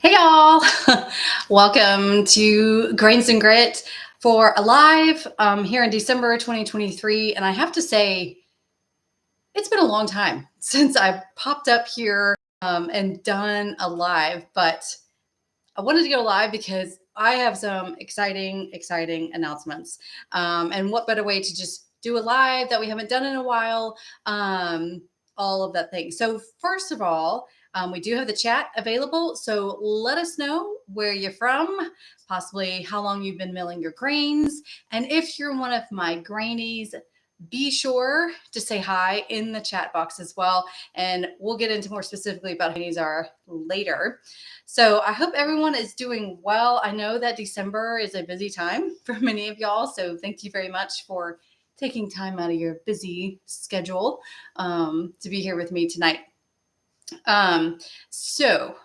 Hey y'all, welcome to Grains and Grit for a live here in December 2023. And I have to say, it's been a long time since I've popped up here and done a live, but I wanted to go live because I have some exciting announcements. And what better way to just do a live that we haven't done in a while? All of that thing. So, first of all, we do have the chat available. So, let us know where you're from, possibly how long you've been milling your grains. And if you're one of my grainies, be sure to say hi in the chat box as well. And we'll get into more specifically about who these are later. So I hope everyone is doing well. I know that December is a busy time for many of y'all. So thank you very much for taking time out of your busy schedule to be here with me tonight. So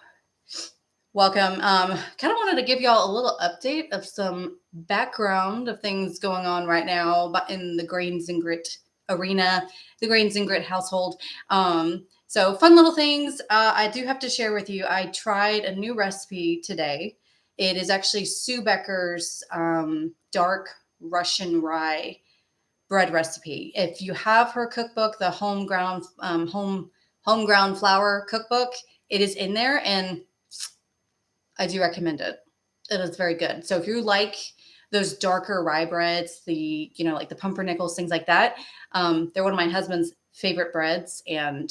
welcome. Kind of wanted to give y'all a little update of some background of things going on right now but in the Grains and Grit arena, the Grains and Grit household. So fun little things. I do have to share with you. I tried a new recipe today. It is actually Sue Becker's dark Russian rye bread recipe. If you have her cookbook, the home ground flour cookbook, it is in there, and I do recommend it. It is very good. So if you like those darker rye breads, like the pumpernickels, things like that, they're one of my husband's favorite breads, and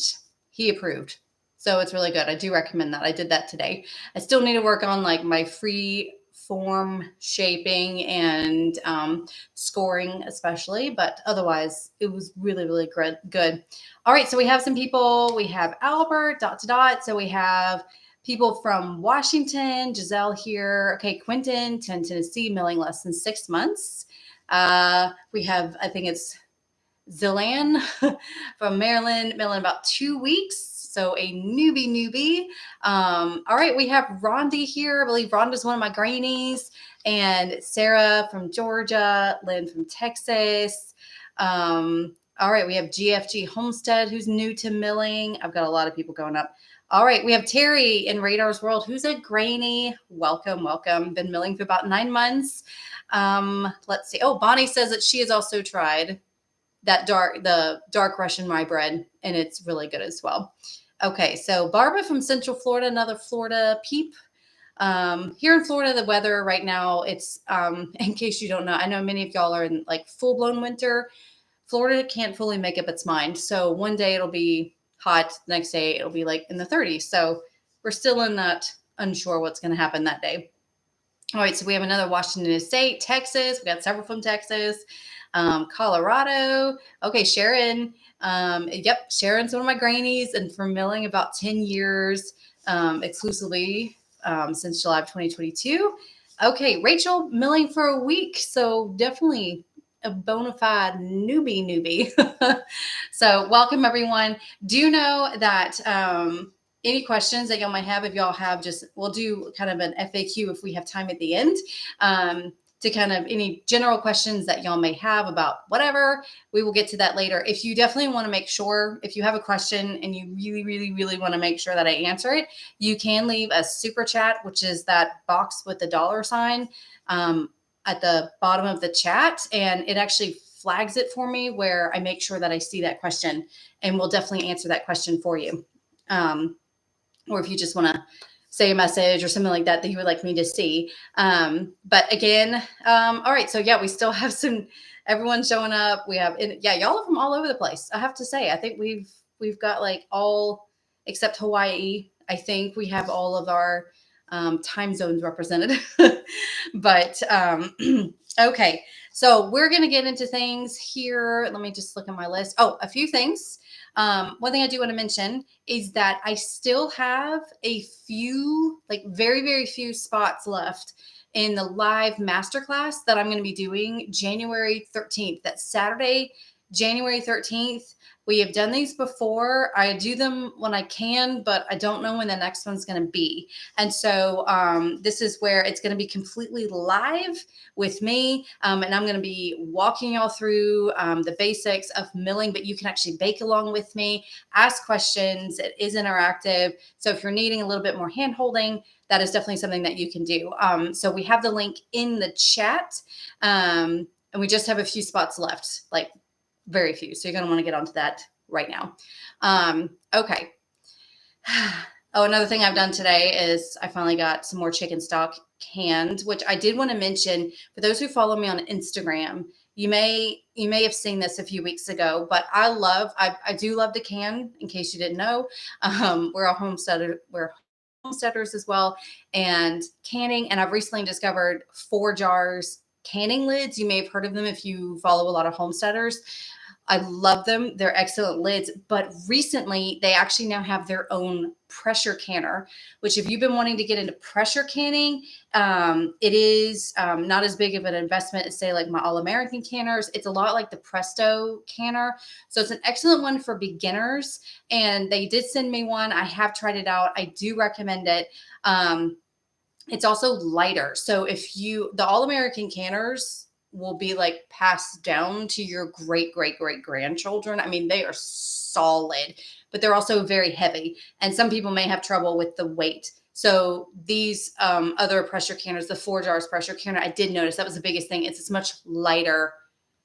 he approved. So it's really good. I do recommend that. I did that today. I still need to work on like my free form shaping and scoring, especially, but otherwise it was really good. All right, so we have some people. We have Albert .. So we have people from Washington, Giselle here. Okay, Quentin, Tennessee, milling less than 6 months. We have, I think it's Zillan from Maryland, milling about 2 weeks. So a newbie. All right, we have Rhonda here. I believe Rhonda's one of my grainies. And Sarah from Georgia, Lynn from Texas. All right, we have GFG Homestead, who's new to milling. I've got a lot of people going up. All right, we have Terry in Radar's World, who's a grainy. Welcome. Been milling for about 9 months. Let's see. Oh, Bonnie says that she has also tried the dark Russian rye bread, and it's really good as well. Okay, so Barbara from Central Florida, another Florida peep. Here in Florida, the weather right now, it's in case you don't know, I know many of y'all are in like full-blown winter. Florida can't fully make up its mind. So one day it'll be hot, the next day it'll be like in the 30s. So we're still in that unsure what's going to happen that day. All right, so we have another Washington State, Texas. We got several from Texas, Colorado. Okay, Sharon. Yep, Sharon's one of my grainies, and for milling about 10 years exclusively since July of 2022. Okay, Rachel, milling for a week, so definitely a bona fide newbie. So welcome, everyone. Do know that any questions that y'all might have, if y'all have, we'll do kind of an FAQ if we have time at the end, to kind of any general questions that y'all may have about whatever. We will get to that later. If you definitely want to make sure, if you have a question and you really want to make sure that I answer it, you can leave a super chat, which is that box with the $sign at the bottom of the chat, and it actually flags it for me where I make sure that I see that question, and we'll definitely answer that question for you. Or if you just want to say a message or something like that you would like me to see. But again, all right. So yeah, we still have everyone showing up. We have, y'all are from all over the place. I have to say, I think we've got like all except Hawaii. I think we have all of our time zones represented. But okay. So we're going to get into things here. Let me just look at my list. Oh, a few things. One thing I do want to mention is that I still have a few, like very few spots left in the live masterclass that I'm going to be doing January 13th. That's Saturday, January 13th. We have done these before. I do them when I can, but I don't know when the next one's going to be. And so this is where it's going to be completely live with me. And I'm going to be walking y'all through the basics of milling, but you can actually bake along with me, ask questions. It is interactive. So if you're needing a little bit more hand holding, that is definitely something that you can do. So we have the link in the chat. And we just have a few spots left, like very few. So you're going to want to get onto that right now. Okay. Oh, another thing I've done today is I finally got some more chicken stock canned, which I did want to mention for those who follow me on Instagram. You may have seen this a few weeks ago, but I do love to can, in case you didn't know. We're homesteaders as well, and canning. And I've recently discovered 4Jars canning lids. You may have heard of them if you follow a lot of homesteaders. I love them. They're excellent lids. But recently, they actually now have their own pressure canner, which if you've been wanting to get into pressure canning, it is not as big of an investment as, say, like my All-American canners. It's a lot like the Presto canner. So it's an excellent one for beginners. And they did send me one. I have tried it out. I do recommend it. It's also lighter. So the All-American canners will be like passed down to your great grandchildren. I mean, they are solid, but they're also very heavy. And some people may have trouble with the weight. So these other pressure canners, the 4Jars pressure canner, I did notice that was the biggest thing. It's much lighter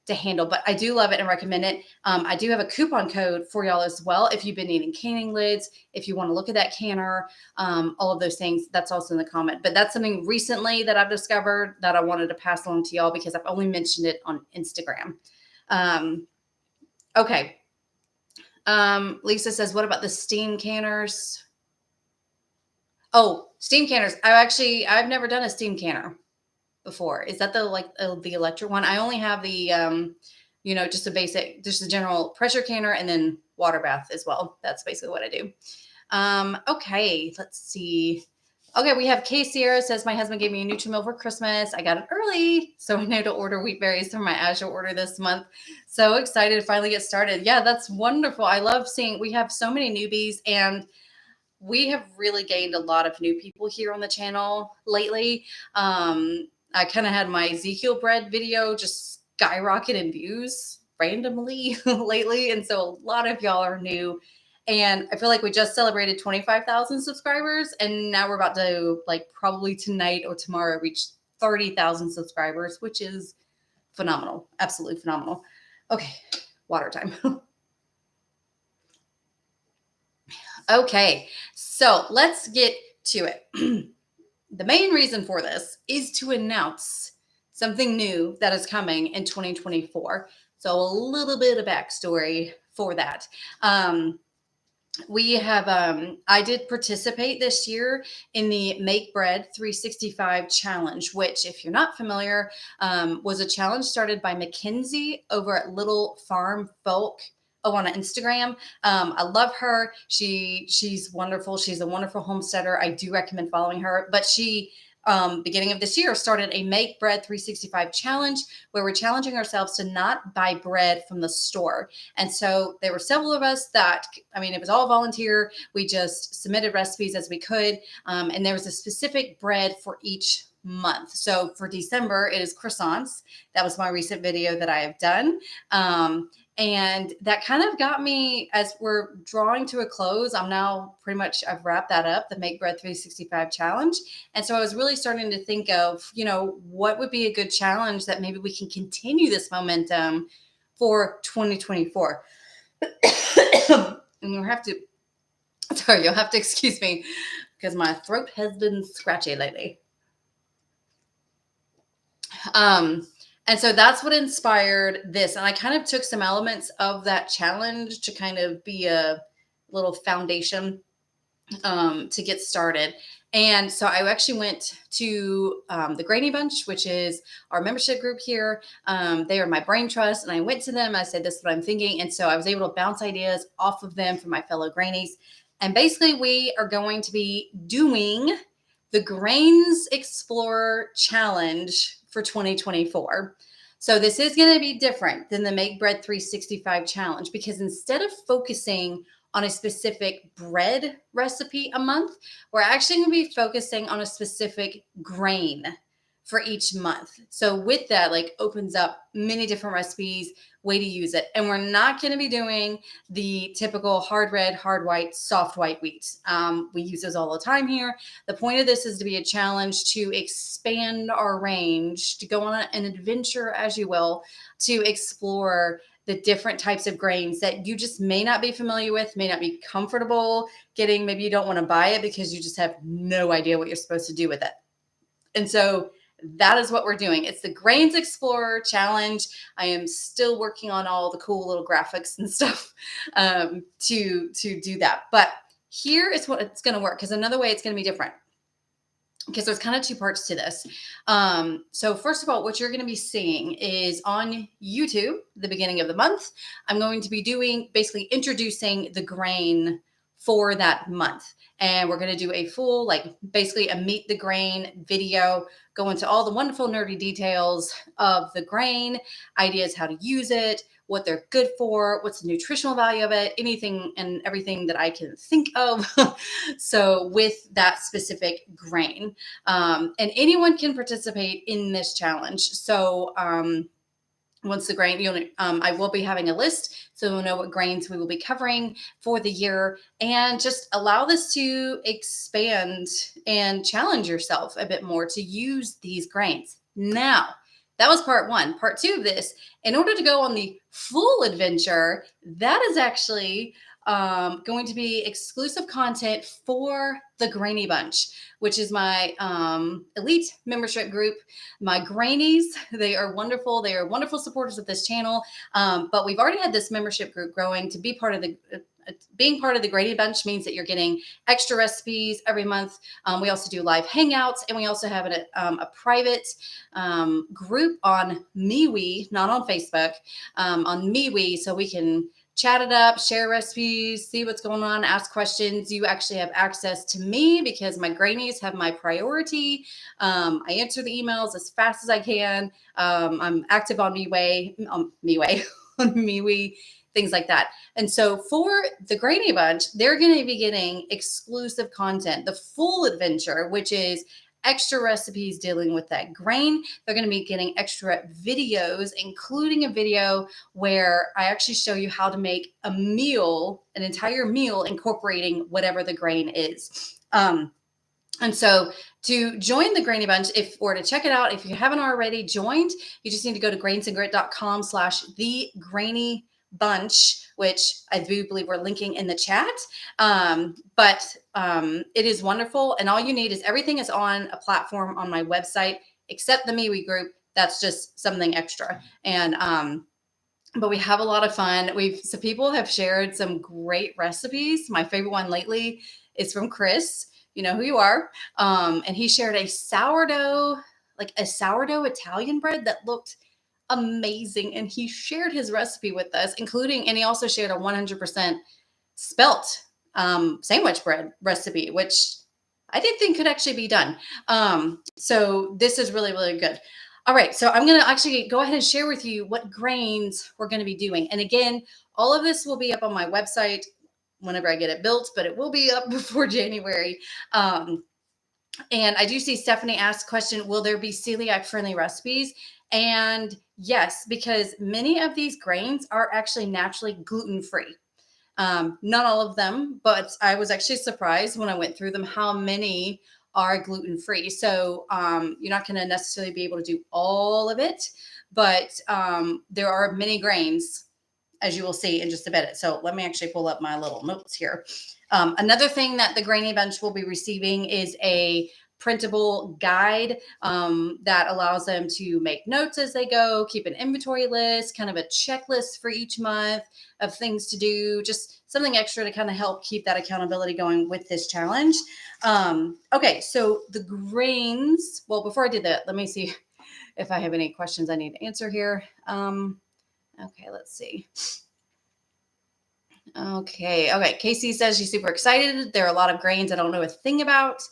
to handle, but I do love it and recommend it. I do have a coupon code for y'all as well. If you've been needing canning lids, if you want to look at that canner, all of those things, that's also in the comment. But that's something recently that I've discovered that I wanted to pass along to y'all because I've only mentioned it on Instagram. Okay. Lisa says, what about the steam canners? Oh, steam canners. I've never done a steam canner before. Is that the electric one? I only have the just a general pressure canner and then water bath as well. That's basically what I do. Okay, let's see. Okay, we have Kay Sierra says, my husband gave me a Nutrimil for Christmas. I got it early, so I know to order wheat berries for my Azure order this month. So excited to finally get started. Yeah, that's wonderful. I love seeing, we have so many newbies, and we have really gained a lot of new people here on the channel lately. I kind of had my Ezekiel bread video just skyrocket in views randomly lately. And so a lot of y'all are new. And I feel like we just celebrated 25,000 subscribers. And now we're about to, like, probably tonight or tomorrow reach 30,000 subscribers, which is phenomenal. Absolutely phenomenal. Okay, water time. Okay, so let's get to it. The main reason for this is to announce something new that is coming in 2024. So a little bit of backstory for that. I did participate this year in the Make Bread 365 challenge, which, if you're not familiar, was a challenge started by Mackenzie over at Little Farm Folk. Oh, on Instagram. I love her. She's wonderful. She's a wonderful homesteader. I do recommend following her. But she, beginning of this year, started a Make Bread 365 challenge where we're challenging ourselves to not buy bread from the store. And so there were several of us it was all volunteer. We just submitted recipes as we could. And there was a specific bread for each month. So for December, it is croissants. That was my recent video that I have done. And that kind of got me, as we're drawing to a close, I've wrapped that up, the Make Bread 365 challenge. And so I was really starting to think of, what would be a good challenge that maybe we can continue this momentum for 2024. And you'll have to excuse me because my throat has been scratchy lately. And so that's what inspired this. And I kind of took some elements of that challenge to kind of be a little foundation to get started. And so I actually went to the Granny Bunch, which is our membership group here. They are my brain trust. And I went to them. I said, this is what I'm thinking. And so I was able to bounce ideas off of them from my fellow grannies. And basically, we are going to be doing the Grains Explorer Challenge for 2024. So this is going to be different than the Make Bread 365 challenge, because instead of focusing on a specific bread recipe a month, we're actually going to be focusing on a specific grain for each month. So with that, like, opens up many different recipes, way to use it. And we're not going to be doing the typical hard red, hard white, soft white wheat. We use those all the time here. The point of this is to be a challenge to expand our range, to go on an adventure, as you will, to explore the different types of grains that you just may not be familiar with, may not be comfortable getting. Maybe you don't want to buy it because you just have no idea what you're supposed to do with it. And so that is what we're doing. It's the Grains Explorer Challenge. I am still working on all the cool little graphics and stuff to do that. But here is what it's going to work, because another way it's going to be different, because there's kind of two parts to this. So first of all, what you're going to be seeing is on YouTube, the beginning of the month, I'm going to be doing, basically introducing the grain for that month. And we're going to do a full, like, basically a meet the grain video, go into all the wonderful nerdy details of the grain, ideas how to use it, what they're good for, what's the nutritional value of it, anything and everything that I can think of. So with that specific grain, and anyone can participate in this challenge. So once the grain, I will be having a list, so we'll know what grains we will be covering for the year, and just allow this to expand and challenge yourself a bit more to use these grains. Now, that was part one. Part two of this, in order to go on the full adventure, that is actually going to be exclusive content for the Grainy Bunch, which is my elite membership group. My Grainies, they are wonderful. They are wonderful supporters of this channel. But we've already had this membership group growing. To be part of the being part of the Grainy Bunch means that you're getting extra recipes every month. We also do live hangouts, and we also have a private group on MeWe, not on Facebook, on MeWe, so we can chat it up, share recipes, see what's going on, ask questions. You actually have access to me because my Grainies have my priority. I answer the emails as fast as I can. I'm active on on MeWe, things like that. And so for the Grainy Bunch, they're going to be getting exclusive content, the full adventure, which is extra recipes dealing with that grain. They're going to be getting extra videos, including a video where I actually show you how to make a meal, an entire meal, incorporating whatever the grain is. And so to join the Grainy Bunch, or to check it out, if you haven't already joined, you just need to go to grainsandgrit.com/thegrainnybunch, which I do believe we're linking in the chat. But it is wonderful. And all you need is, everything is on a platform on my website, except the MeWe group. That's just something extra. And but we have a lot of fun. So people have shared some great recipes. My favorite one lately is from Chris. You know who you are. And he shared a sourdough Italian bread that looked amazing. And he shared his recipe with us, and he also shared a 100% spelt sandwich bread recipe, which I did think could actually be done. So this is really, really good. All right, so I'm going to actually go ahead and share with you what grains we're going to be doing. And again, all of this will be up on my website whenever I get it built, but it will be up before January. And I do see Stephanie ask question, will there be celiac friendly recipes? And yes, because many of these grains are actually naturally gluten-free. Not all of them, but I was actually surprised when I went through them how many are gluten-free. So you're not going to necessarily be able to do all of it, but there are many grains, as you will see in just a bit. So let me actually pull up my little notes here. Another thing that the Grainy Bunch will be receiving is a printable guide that allows them to make notes as they go, keep an inventory list, kind of a checklist for each month of things to do, just something extra to kind of help keep that accountability going with this challenge. Okay, so the grains, well, before I did that, let me see if I have any questions I need to answer here. Okay, let's see. Okay. Casey says she's super excited. There are a lot of grains I don't know a thing about.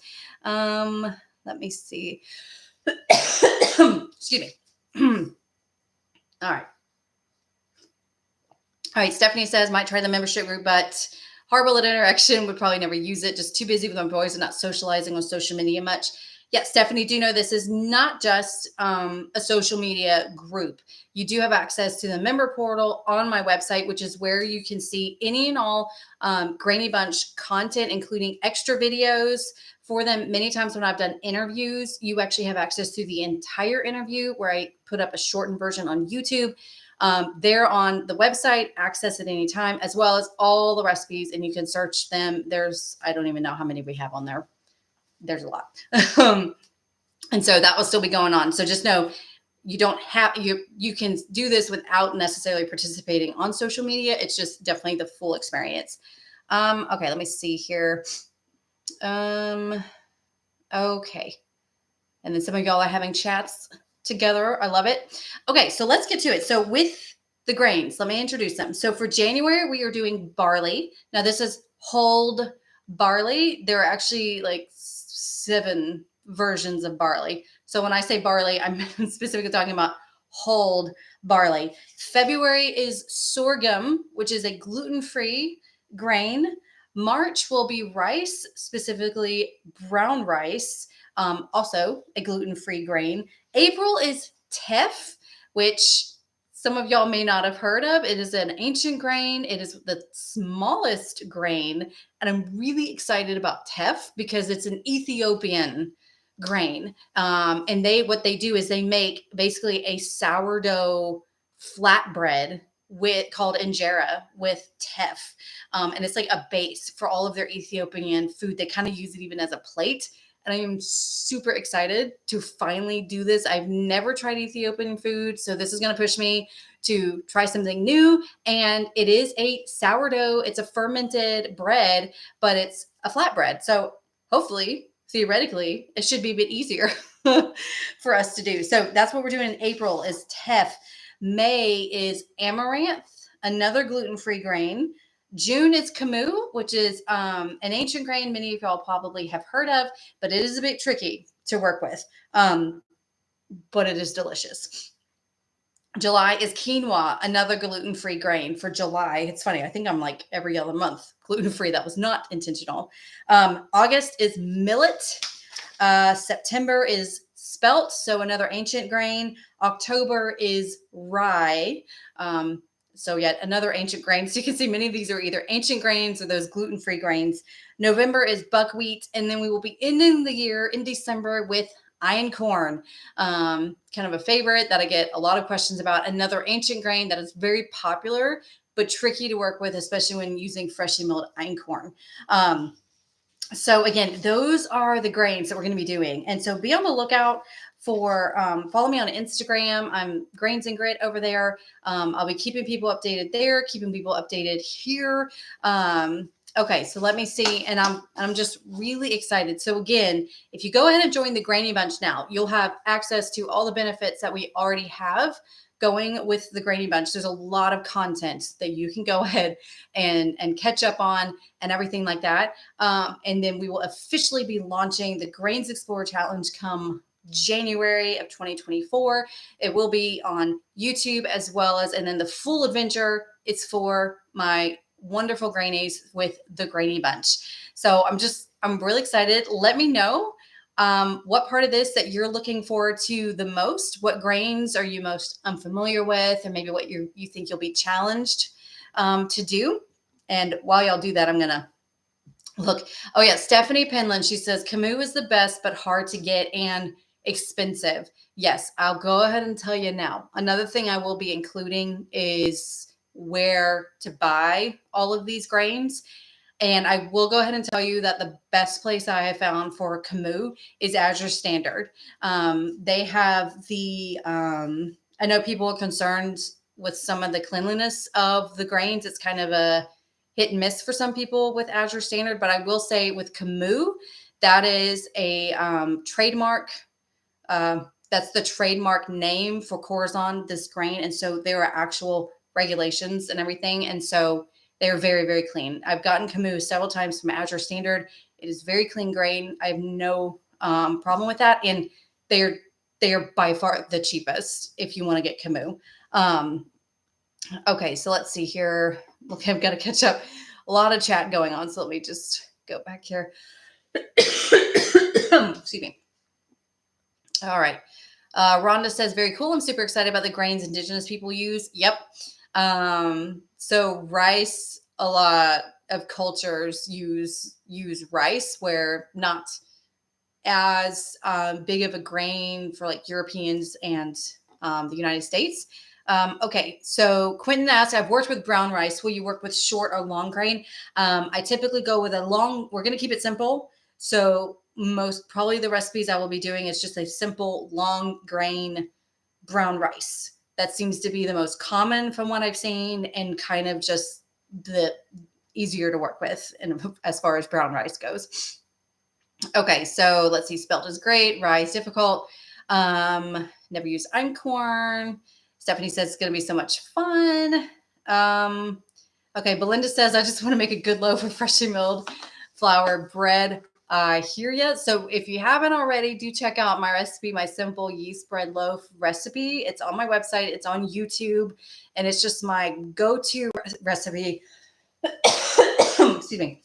Let me see. Excuse me. All right. All right. Stephanie says, might try the membership group, but horrible at interaction, would probably never use it. Just too busy with my boys and not socializing on social media much. Yeah, Stephanie, do know this is not just a social media group. You do have access to the member portal on my website, which is where you can see any and all Granny Bunch content, including extra videos for them. Many times when I've done interviews, you actually have access to the entire interview where I put up a shortened version on YouTube. They're on the website, access at any time, as well as all the recipes, and you can search them. I don't even know how many we have on there. There's a lot. And so that will still be going on. So just know you don't have, you can do this without necessarily participating on social media. It's just definitely the full experience. Okay, let me see here. Okay. And then some of y'all are having chats together. I love it. Okay, so let's get to it. So with the grains, let me introduce them. So for January, we are doing barley. Now this is hulled barley. There are actually like 7 versions of barley. So when I say barley, I'm specifically talking about hulled barley. February is sorghum, which is a gluten-free grain. March will be rice, specifically brown rice, also a gluten-free grain. April is teff, which some of y'all may not have heard of. It is an ancient grain. It is the smallest grain. And I'm really excited about teff because it's an Ethiopian grain. And what they do is they make basically a sourdough flatbread called injera with teff. And it's like a base for all of their Ethiopian food. They kind of use it even as a plate. And I am super excited to finally do this. I've never tried Ethiopian food, so this is going to push me to try something new. And it is a sourdough. It's a fermented bread, but it's a flatbread. So hopefully, theoretically, it should be a bit easier for us to do. So that's what we're doing in April is teff. May is amaranth, another gluten-free grain. June is camus, which is an ancient grain many of y'all probably have heard of, but it is a bit tricky to work with, but it is delicious. July is quinoa, another gluten-free grain for July. It's funny. I think I'm like every other month gluten-free. That was not intentional. August is millet. September is spelt, so another ancient grain. October is rye. So yet another ancient grain. So you can see many of these are either ancient grains or those gluten-free grains. November is buckwheat. And then we will be ending the year in December with einkorn, kind of a favorite that I get a lot of questions about. Another ancient grain that is very popular, but tricky to work with, especially when using freshly milled einkorn. So again, those are the grains that we're going to be doing. And so be on the lookout for, follow me on Instagram. I'm Grains and Grit over there. I'll be keeping people updated there, keeping people updated here. Okay, so let me see. And I'm just really excited. So again, if you go ahead and join the Granny Bunch now, you'll have access to all the benefits that we already have going with the Granny Bunch. There's a lot of content that you can go ahead and catch up on and everything like that. And then we will officially be launching the Grains Explorer Challenge come January of 2024. It will be on YouTube as well as, and then the full adventure, it's for my wonderful grannies with the Granny Bunch. So I'm really excited. Let me know what part of this that you're looking forward to the most. What grains are you most unfamiliar with, or maybe what you think you'll be challenged to do. And while y'all do that, I'm gonna look. Oh yeah, Stephanie Penland, she says camus is the best but hard to get and expensive. Yes, I'll go ahead and tell you now. Another thing I will be including is where to buy all of these grains. And I will go ahead and tell you that the best place I have found for camus is Azure Standard. They have I know people are concerned with some of the cleanliness of the grains. It's kind of a hit and miss for some people with Azure Standard, but I will say with camus, that is a trademark. That's the trademark name for Corazon, this grain. And so there are actual regulations and everything. And so they're very, very clean. I've gotten camus several times from Azure Standard. It is very clean grain. I have no problem with that. And they're by far the cheapest if you want to get camus. Um, okay, so let's see here. Okay, I've got to catch up. A lot of chat going on, so let me just go back here. Excuse me. All right. Rhonda says, very cool. I'm super excited about the grains indigenous people use. Yep. So rice, a lot of cultures use rice, where not as big of a grain for like Europeans and the United States. Okay, so Quentin asked, I've worked with brown rice. Will you work with short or long grain? I typically go with a long, we're going to keep it simple. So most probably the recipes I will be doing is just a simple long grain brown rice. That seems to be the most common from what I've seen, and kind of just the easier to work with, and as far as brown rice goes. Okay, so let's see. Spelt is great. Rye is difficult. Never use einkorn. Stephanie says it's going to be so much fun. Okay, Belinda says, I just want to make a good loaf of freshly milled flour bread. Here yet. So if you haven't already, do check out my recipe, my simple yeast bread loaf recipe. It's on my website. It's on YouTube, and it's just my go-to recipe. Excuse me.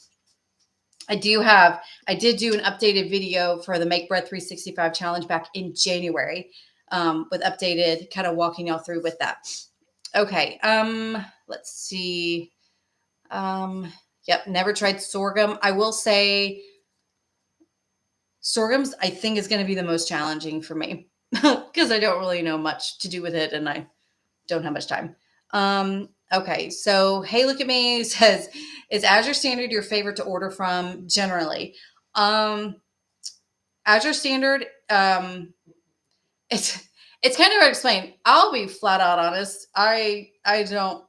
I did do an updated video for the Make Bread 365 challenge back in January, with updated, kind of walking y'all through with that. Okay. Let's see. Yep. Never tried sorghum. I will say sorghum's, I think, is going to be the most challenging for me because I don't really know much to do with it, and I don't have much time. Okay, so Hey Look at Me says, is Azure Standard your favorite to order from generally? Azure Standard, it's kind of hard to explain. I'll be flat out honest. I don't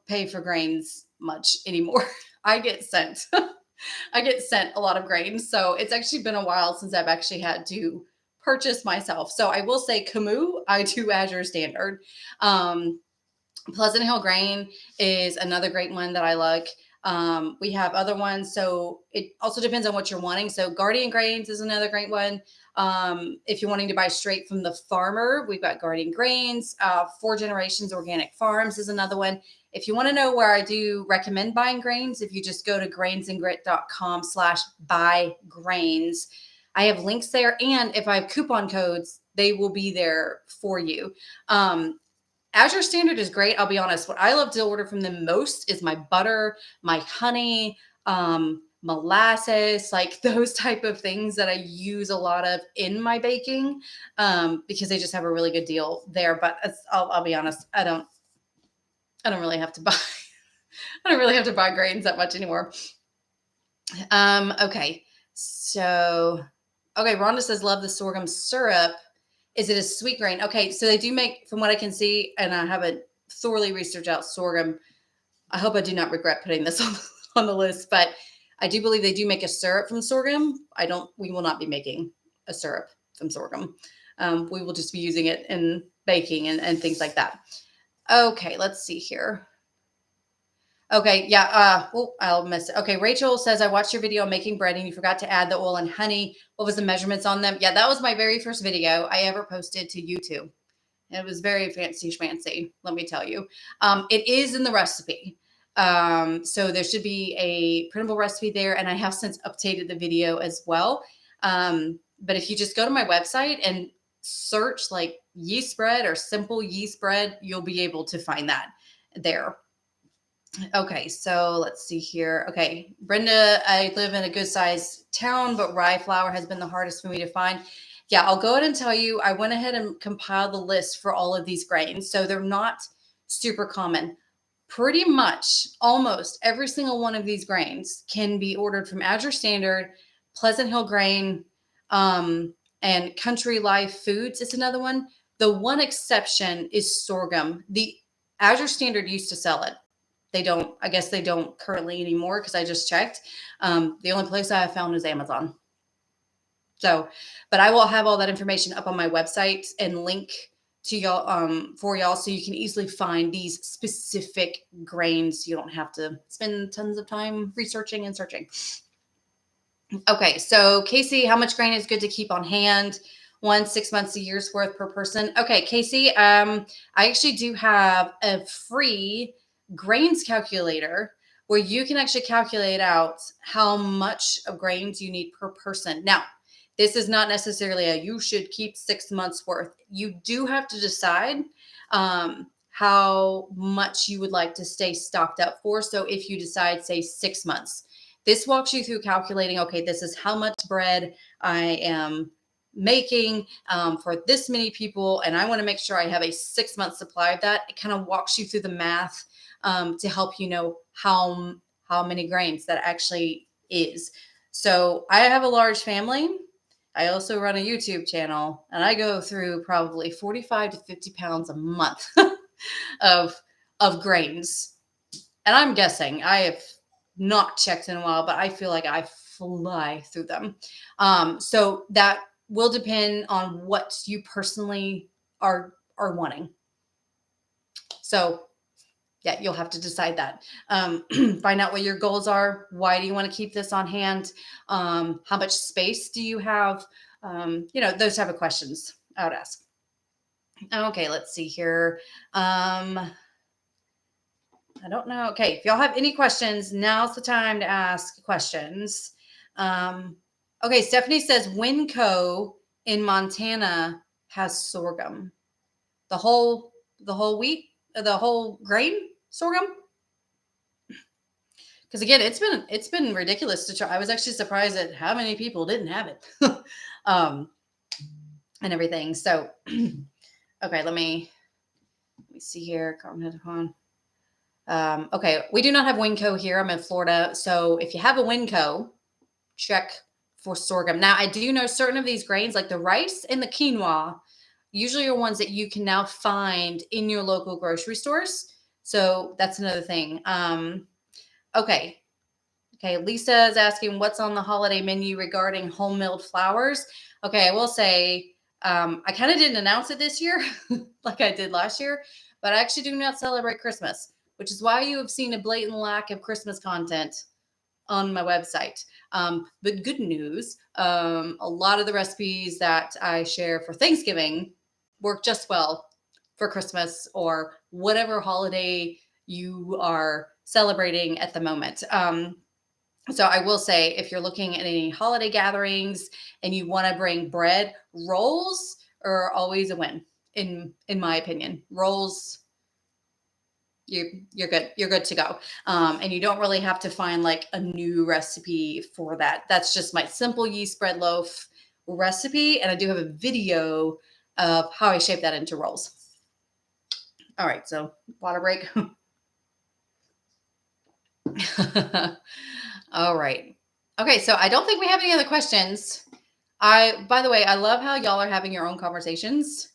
pay for grains much anymore. I get sent a lot of grains, so it's actually been a while since I've actually had to purchase myself. So I will say Camus, I do Azure Standard. Pleasant Hill Grain is another great one that I like. We have other ones, so it also depends on what you're wanting. So Guardian Grains is another great one. If you're wanting to buy straight from the farmer, we've got Guardian Grains. 4 Generations Organic Farms is another one. If you want to know where I do recommend buying grains, if you just go to grainsandgrit.com/buy grains, I have links there. And if I have coupon codes, they will be there for you. Azure Standard is great. I'll be honest. What I love to order from them most is my butter, my honey, molasses, like those type of things that I use a lot of in my baking, because they just have a really good deal there. But I'll be honest. I don't really have to buy. I don't really have to buy grains that much anymore. Okay. So, okay. Rhonda says, love the sorghum syrup. Is it a sweet grain? Okay, so they do make, from what I can see, and I haven't thoroughly researched out sorghum. I hope I do not regret putting this on the list, but I do believe they do make a syrup from sorghum. We will not be making a syrup from sorghum. We will just be using it in baking and things like that. Okay, let's see here. Okay, yeah. I'll miss it. Okay, Rachel says, I watched your video on making bread and you forgot to add the oil and honey. What was the measurements on them? Yeah, that was my very first video I ever posted to YouTube. It was very fancy schmancy, let me tell you. It is in the recipe. So there should be a printable recipe there, and I have since updated the video as well. But if you just go to my website and search like yeast bread or simple yeast bread, you'll be able to find that there. Okay, so let's see here. Okay, Brenda, I live in a good sized town, but rye flour has been the hardest for me to find. Yeah, I'll go ahead and tell you, I went ahead and compiled the list for all of these grains. So they're not super common. Pretty much almost every single one of these grains can be ordered from Azure Standard, Pleasant Hill Grain, and Country Life Foods is another one. The one exception is sorghum. The Azure Standard used to sell it. I guess they don't currently anymore because I just checked. The only place I have found is Amazon. So, but I will have all that information up on my website and link to y'all, for y'all, so you can easily find these specific grains. You don't have to spend tons of time researching and searching. Okay, so Casey, how much grain is good to keep on hand? one 6 months, a year's worth per person. Okay, Casey, I actually do have a free grains calculator where you can actually calculate out how much of grains you need per person. Now, this is not necessarily a you should keep 6 months worth. You do have to decide how much you would like to stay stocked up for. So if you decide, say, 6 months, this walks you through calculating, okay, this is how much bread I am making for this many people, and I want to make sure I have a 6 month supply of that. It kind of walks you through the math to help you know how many grains that actually is. So I have a large family. I also run a YouTube channel, and I go through probably 45 to 50 pounds a month of grains. And I'm guessing, I have not checked in a while, but I feel like I fly through them. So that will depend on what you personally are wanting. So yeah, you'll have to decide that. Find out what your goals are. Why do you want to keep this on hand? How much space do you have? Those type of questions I would ask. Okay, let's see here. I don't know. Okay, if y'all have any questions, now's the time to ask questions. Okay, Stephanie says Winco in Montana has sorghum. The whole wheat, the whole grain sorghum. Because again, it's been ridiculous to try. I was actually surprised at how many people didn't have it, and everything. So, okay, let me see here. Okay, we do not have Winco here. I'm in Florida. So if you have a Winco, check for sorghum. Now, I do know certain of these grains, like the rice and the quinoa, usually are ones that you can now find in your local grocery stores. So that's another thing. Okay. Lisa is asking what's on the holiday menu regarding home milled flours. Okay, I will say I kind of didn't announce it this year like I did last year, but I actually do not celebrate Christmas, which is why you have seen a blatant lack of Christmas content on my website. But good news, a lot of the recipes that I share for Thanksgiving work just well for Christmas or whatever holiday you are celebrating at the moment. So I will say, if you're looking at any holiday gatherings and you want to bring bread, rolls are always a win, in my opinion. Rolls, you're good. You're good to go. And you don't really have to find like a new recipe for that. That's just my simple yeast bread loaf recipe, and I do have a video of how I shape that into rolls. All right, so water break. All right. Okay, so I don't think we have any other questions. By the way, I love how y'all are having your own conversations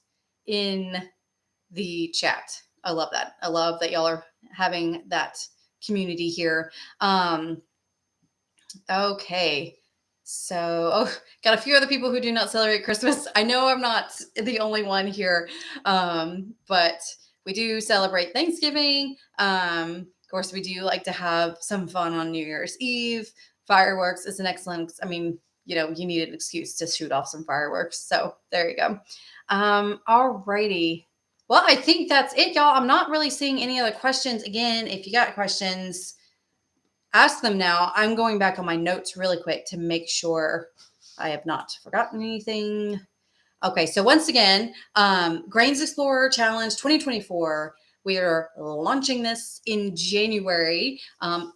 in the chat. I love that. I love that y'all are having that community here. Okay. So, got a few other people who do not celebrate Christmas. I know I'm not the only one here, but we do celebrate Thanksgiving. Of course, we do like to have some fun on New Year's Eve. Fireworks is an excellent, I mean, you need an excuse to shoot off some fireworks. So there you go. All righty. Well, I think that's it, y'all. I'm not really seeing any other questions. Again, if you got questions, ask them now. I'm going back on my notes really quick to make sure I have not forgotten anything. Okay, so once again, Grains Explorer Challenge 2024. We are launching this in January.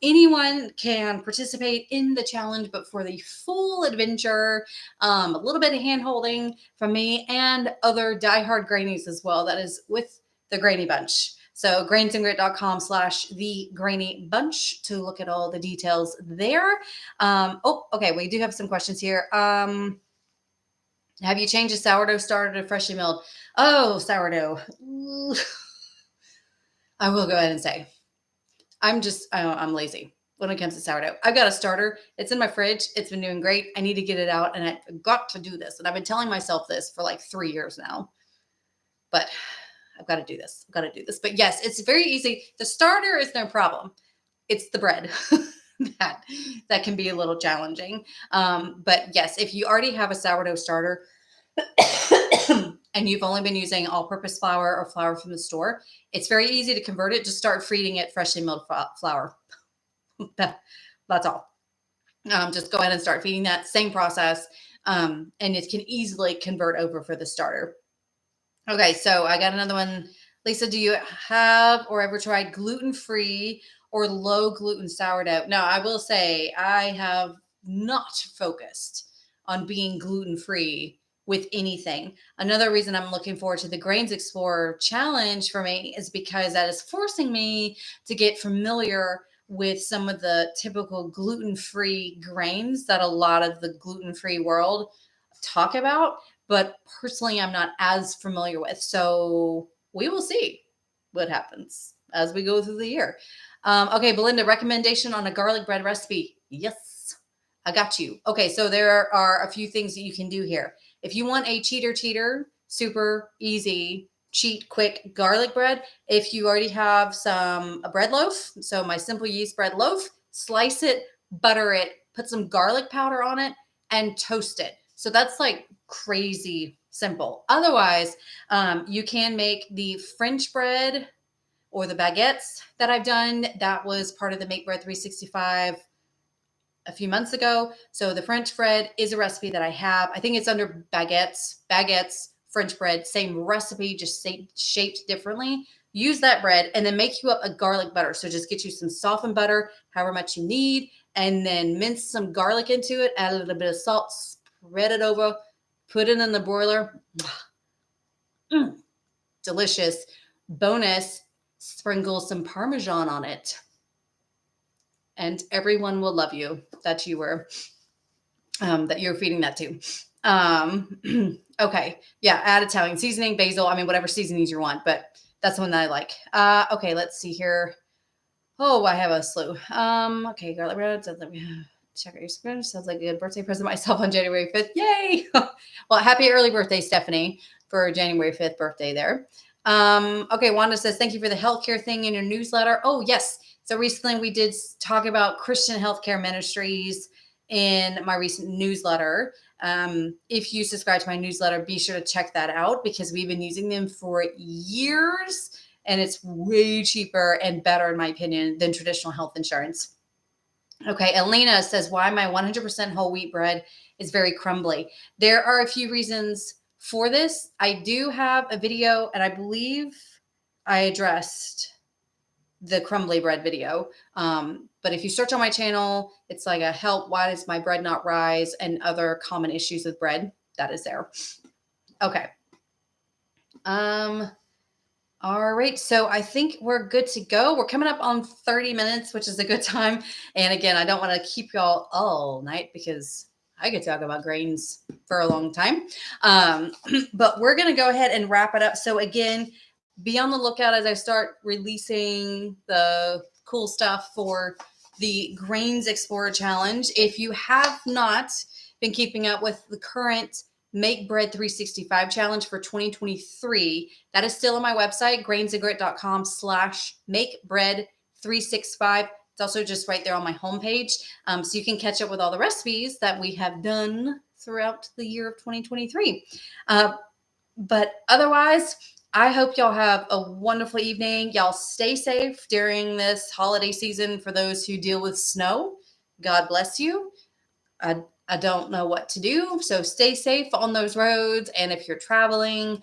Anyone can participate in the challenge, but for the full adventure, a little bit of hand-holding from me and other diehard Grainies as well. That is with the Grainy Bunch. So grainsandgrit.com/the Grainy Bunch to look at all the details there. Okay, we do have some questions here. Have you changed a sourdough starter to freshly milled? Oh, sourdough. I will go ahead and say, I'm lazy when it comes to sourdough. I've got a starter. It's in my fridge. It's been doing great. I need to get it out, and I've got to do this. And I've been telling myself this for like 3 years now. But I've got to do this. I've got to do this. But yes, it's very easy. The starter is no problem. It's the bread that can be a little challenging. But yes, if you already have a sourdough starter, and you've only been using all-purpose flour or flour from the store, it's very easy to convert it. Just start feeding it freshly milled flour. That's all. Just go ahead and start feeding that same process, and it can easily convert over for the starter. Okay, so I got another one. Lisa, do you have or ever tried gluten-free or low gluten sourdough? Now, I will say I have not focused on being gluten-free with anything. Another reason I'm looking forward to the Grains Explorer challenge for me is because that is forcing me to get familiar with some of the typical gluten-free grains that a lot of the gluten-free world talk about, but personally I'm not as familiar with. So we will see what happens as we go through the year. Okay, Belinda, recommendation on a garlic bread recipe. Yes, I got you. Okay, so there are a few things that you can do here. If you want a cheater, super easy, cheat, quick garlic bread, if you already have a bread loaf, so my simple yeast bread loaf, slice it, butter it, put some garlic powder on it, and toast it. So that's like crazy simple. Otherwise, you can make the French bread or the baguettes that I've done. That was part of the Make Bread 365 a few months ago. So the French bread is a recipe that I have. I think it's under baguettes, French bread, same recipe, just shaped differently. Use that bread and then make you up a garlic butter. So just get you some softened butter, however much you need, and then mince some garlic into it, add a little bit of salt, spread it over, put it in the broiler. Delicious. Bonus, sprinkle some Parmesan on it. And everyone will love you that you're feeding that to. Okay. Yeah. Add Italian seasoning, basil. I mean, whatever seasonings you want, but that's the one that I like. Okay. Let's see here. Oh, I have a slew. Okay. Garlic bread. Check out your screen. Sounds like a good birthday present myself on January 5th. Yay. Well, happy early birthday, Stephanie, for January 5th birthday there. Okay. Wanda says, thank you for the healthcare thing in your newsletter. Oh, yes. So recently we did talk about Christian healthcare ministries in my recent newsletter. If you subscribe to my newsletter, be sure to check that out because we've been using them for years and it's way cheaper and better, in my opinion, than traditional health insurance. Okay, Elena says, why my 100% whole wheat bread is very crumbly. There are a few reasons for this. I do have a video, and I believe I addressed the crumbly bread video. But if you search on my channel, it's like a help, why does my bread not rise, and other common issues with bread. That is there. Okay. All right. So I think we're good to go. We're coming up on 30 minutes, which is a good time. And again, I don't want to keep y'all all night because I could talk about grains for a long time. But we're going to go ahead and wrap it up. So again, be on the lookout as I start releasing the cool stuff for the Grains Explorer Challenge. If you have not been keeping up with the current Make Bread 365 challenge for 2023, that is still on my website, grainsandgrit.com/makebread365. It's also just right there on my homepage. So you can catch up with all the recipes that we have done throughout the year of 2023. But otherwise, I hope y'all have a wonderful evening. Y'all stay safe during this holiday season. For those who deal with snow, God bless you. I don't know what to do. So stay safe on those roads. And if you're traveling,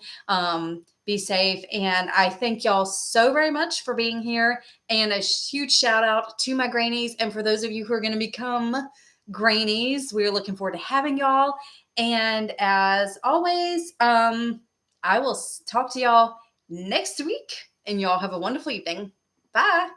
be safe. And I thank y'all so very much for being here. And a huge shout out to my Grainies. And for those of you who are going to become Grainies, we're looking forward to having y'all. And as always, I will talk to y'all next week. And y'all have a wonderful evening. Bye.